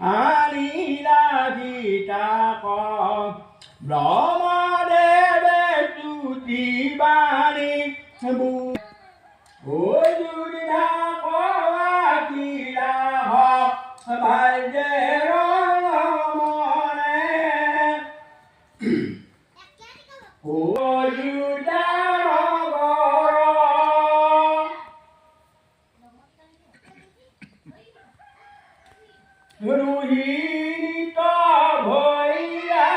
আনিলা গীতাক ব্ৰহ্মদেৱে তুতি বাণী দুৰ্ধা কিলা ভাগ্যে ৰমণে ৰোহিণীত ভৈয়া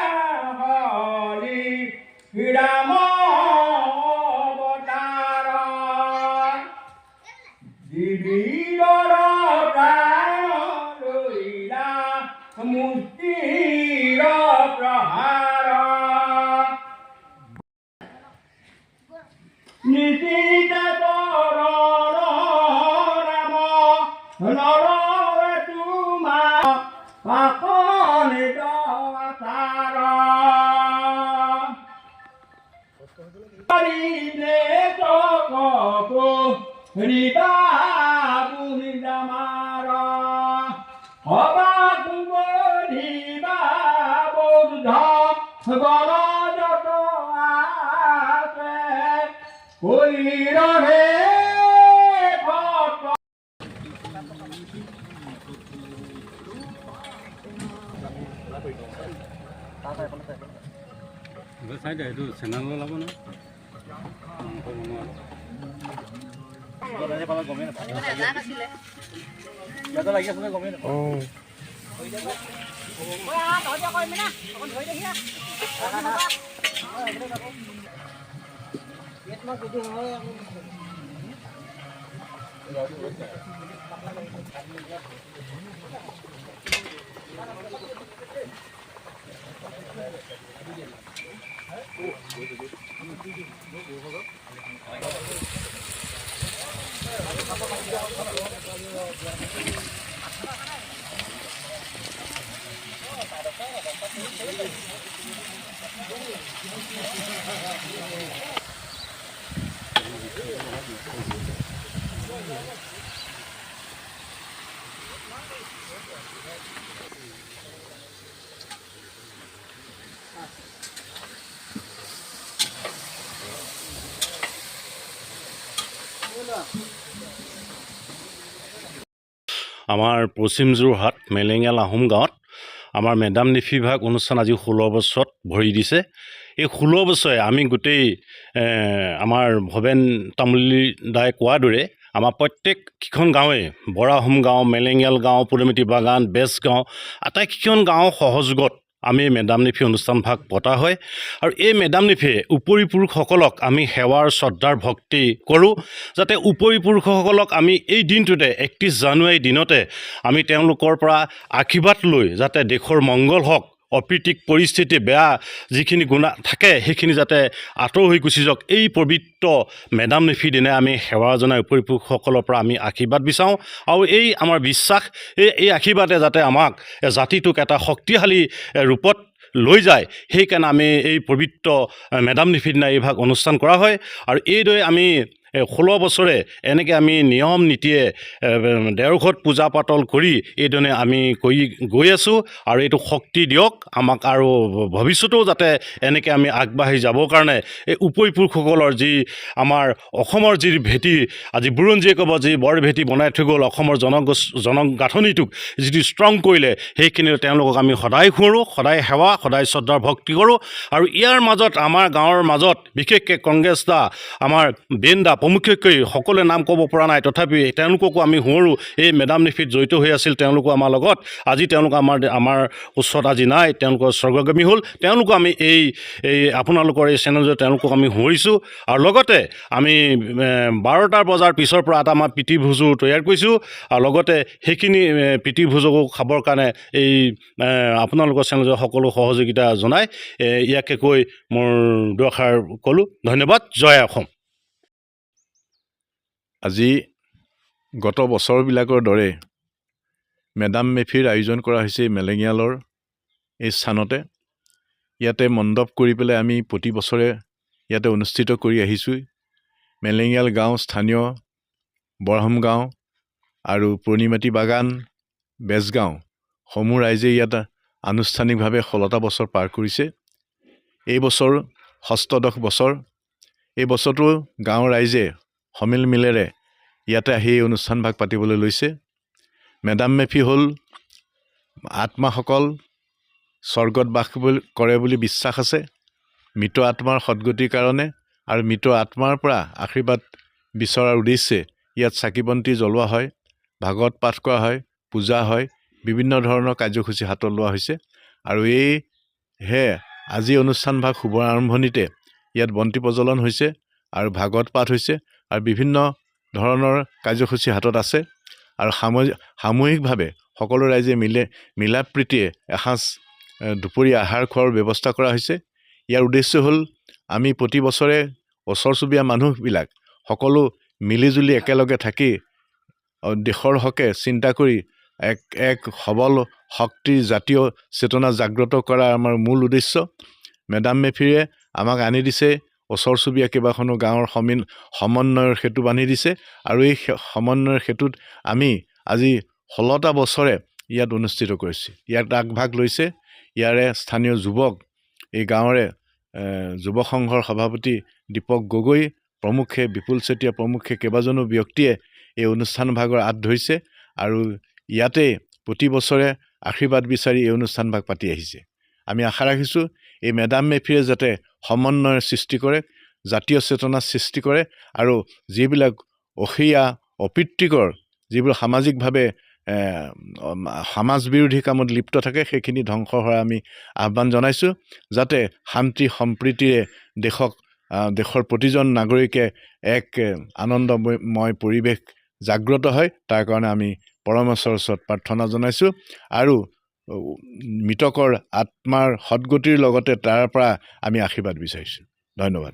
হৰি ৰাম অৱতাৰ জীৱীৰৰ প্ৰাণ লৈলা মুক্তিৰ প্ৰহাৰ নিশিত তৰণ ৰাম নৰ তোমাৰ পাকনিত আচাৰ চকু ৰিতা বুঢ়ামাৰ সবা কুমধিবা বৌদ্ধ গণযত আছে শৰীৰহে চাইডে এইটো চেনেল ওলাব ন আমাৰ পশ্চিম যোৰহাট মেলেঙীয়াল আহোম গাঁৱত আমাৰ মেডাম নিফি ভাগ অনুষ্ঠান আজি 16 বছৰত ভৰি দিছে। এই 16 বছৰে আমি গোটেই আমাৰ ভৱেন তামুলী দাই কোৱাৰ দৰে আমাৰ প্ৰত্যেকখন গাঁৱে বৰা আহোম গাঁও, মেলেঙীয়াল গাঁও, পুৰমিতি বাগান, বেজগাঁও আটাইকেইখন গাঁও সহযোগত আমি মেডাম নিফি অনুষ্ঠান ভাগ পতা হয়। আৰু এই মেডাম নিফিয়ে উপৰি পুৰুষসকলক আমি সেৱাৰ শ্ৰদ্ধাৰ ভক্তি কৰোঁ, যাতে উপৰি পুৰুষসকলক আমি এই দিনটোতে 31 জানুৱাৰী দিনতে আমি তেওঁলোকৰ পৰা আশীৰ্বাদ লৈ যাতে দেশৰ মংগল হওক, অপ্ৰীতিক পৰিস্থিতি বেয়া যিখিনি গুণা থাকে সেইখিনি যাতে আঁতৰ হৈ গুচি যাওক, এই পবিত্ৰ মেডাম নিফি দিনে আমি সেৱা জনাই উপৰি পুৰুষসকলৰ পৰা আমি আশীৰ্বাদ বিচাৰোঁ। আৰু এই আমাৰ বিশ্বাস এই আশীৰ্বাদে যাতে আমাক জাতিটোক এটা শক্তিশালী ৰূপত লৈ যায়, সেইকাৰণে আমি এই পবিত্ৰ মেডাম নিফিৰ দিনা এই ভাগ অনুষ্ঠান কৰা হয়। আৰু এইদৰে আমি 16 বছৰে এনেকৈ আমি নিয়ম নীতিয়ে দেওঘৰত পূজা পাতল কৰি এইদৰে আমি কৰি গৈ আছোঁ। আৰু এইটো শক্তি দিয়ক আমাক, আৰু ভৱিষ্যতেও যাতে এনেকৈ আমি আগবাঢ়ি যাবৰ কাৰণে এই উপৰি পুৰুষসকলৰ যি আমাৰ অসমৰ যি ভেটি, আজি বুৰঞ্জীয়ে ক'ব যি বৰ ভেটি বনাই থৈ গ'ল অসমৰ জনগাঁথনিটোক যিটো ষ্ট্ৰং কৰিলে, সেইখিনি তেওঁলোকক আমি সদায় সোঁৱৰোঁ, সদায় সেৱা, সদায় শ্ৰদ্ধাৰ ভক্তি কৰোঁ। আৰু ইয়াৰ মাজত আমাৰ গাঁৱৰ মাজত বিশেষকৈ কংগ্ৰেছ দা, আমাৰ বেন দা প্ৰমুখ্যকৈ সকলোৱে নাম ক'ব পৰা নাই, তথাপি তেওঁলোককো আমি সোঁৱৰোঁ। এই মেডাম নিফিত জড়িত হৈ আছিল তেওঁলোকো আমাৰ লগত। আজি তেওঁলোক আমাৰ ওচৰত আজি নাই, তেওঁলোকৰ স্বৰ্গগামী হ'ল। তেওঁলোকো আমি এই আপোনালোকৰ এই চেনেলযোগে তেওঁলোকক আমি সোঁৱৰিছোঁ। আৰু লগতে আমি 12টা বজাৰ পিছৰ পৰা এটা আমাৰ প্ৰীতি ভোজো তৈয়াৰ কৰিছোঁ। আৰু লগতে সেইখিনি প্ৰীতি ভোজকো খাবৰ কাৰণে এই আপোনালোকৰ চেনেলযোগে সকলো সহযোগিতা জনাই ইয়াকে কৈ মোৰ দুআষাৰ ক'লোঁ। ধন্যবাদ। জয় অসম। আজি গত বছৰবিলাকৰ দৰে মেডাম মেফিৰ আয়োজন কৰা হৈছে মেলেঙীয়ালৰ এই স্থানতে। ইয়াতে মণ্ডপ কৰি পেলাই আমি প্ৰতি বছৰে ইয়াতে অনুষ্ঠিত কৰি আহিছোঁ। মেলেঙীয়াল গাঁও, স্থানীয় বৰহম গাঁও আৰু পুৰণিমাটি বাগান, বেজগাঁও সমূহ ৰাইজে ইয়াত আনুষ্ঠানিকভাৱে 16টা বছৰ পাৰ কৰিছে। এই বছৰ ষষ্ঠদশ বছৰ। এই বছৰটো গাঁৱৰ ৰাইজে সমিল মিলেৰে ইয়াতে আহি এই অনুষ্ঠানভাগ পাতিবলৈ লৈছে। মেডাম মেফি হ'ল আত্মাসকল স্বৰ্গত বাস কৰে বুলি বিশ্বাস আছে। মৃত আত্মাৰ সদ্গতিৰ কাৰণে আৰু মৃত আত্মাৰ পৰা আশীৰ্বাদ বিচৰাৰ উদ্দেশ্যে ইয়াত চাকি বন্তি জ্বলোৱা হয়, ভাগৱত পাঠ কৰা হয়, পূজা হয়, বিভিন্ন ধৰণৰ কাৰ্যসূচী হাতত লোৱা হৈছে। আৰু এইহে আজি অনুষ্ঠানভাগ শুভ আৰম্ভণিতে ইয়াত বন্তি প্ৰজ্বলন হৈছে আৰু ভাগৱত পাঠ হৈছে আৰু বিভিন্ন ধৰণৰ কাৰ্যসূচী হাতত আছে। আৰু সামূহিকভাৱে সকলো ৰাইজে মিলা প্ৰীতিয়ে এসাঁজ দুপৰীয়া আহাৰ খোৱাৰ ব্যৱস্থা কৰা হৈছে। ইয়াৰ উদ্দেশ্য হ'ল আমি প্ৰতি বছৰে ওচৰ চুবুৰীয়া মানুহবিলাক সকলো মিলিজুলি একেলগে থাকি দেশৰ হকে চিন্তা কৰি এক সবল শক্তিৰ জাতীয় চেতনা জাগ্ৰত কৰা আমাৰ মূল উদ্দেশ্য। মেডাম মেফিয়ে আমাক আনি দিছে ওচৰ চুবুৰীয়া কেইবাখনো গাঁৱৰ সমন্বয়ৰ সেতু বান্ধি দিছে আৰু এই সমন্বয়ৰ সেতুত আমি আজি 16টা বছৰে ইয়াত অনুষ্ঠিত কৰিছে। ইয়াত আগভাগ লৈছে ইয়াৰে স্থানীয় যুৱক, এই গাঁৱৰে যুৱ সংঘৰ সভাপতি দীপক গগৈ প্ৰমুখ্যে, বিপুল চেতিয়া প্ৰমুখ্যে কেইবাজনো ব্যক্তিয়ে এই অনুষ্ঠানভাগৰ আঁত ধৰিছে আৰু ইয়াতে প্ৰতি বছৰে আশীৰ্বাদ বিচাৰি এই অনুষ্ঠানভাগ পাতি আহিছে। আমি আশা ৰাখিছোঁ এই মেডাম মেফিয়ে যাতে সমন্বয়ৰ সৃষ্টি কৰে, জাতীয় চেতনা সৃষ্টি কৰে আৰু যিবিলাক অসীয়া অপ্ৰীতিকৰ যিবোৰ সামাজিকভাৱে সমাজ বিৰোধী কামত লিপ্ত থাকে সেইখিনি ধ্বংস হোৱাৰ আমি আহ্বান জনাইছোঁ। যাতে শান্তি সম্প্ৰীতিৰে দেশৰ প্ৰতিজন নাগৰিকে এক আনন্দময় পৰিৱেশ জাগ্ৰত হয়, তাৰ কাৰণে আমি পৰমেশ্বৰৰ ওচৰত প্ৰাৰ্থনা জনাইছোঁ আৰু মৃতকৰ আত্মাৰ সদ্গতিৰ লগতে তাৰ পৰা আমি আশীৰ্বাদ বিচাৰিছোঁ। ধন্যবাদ।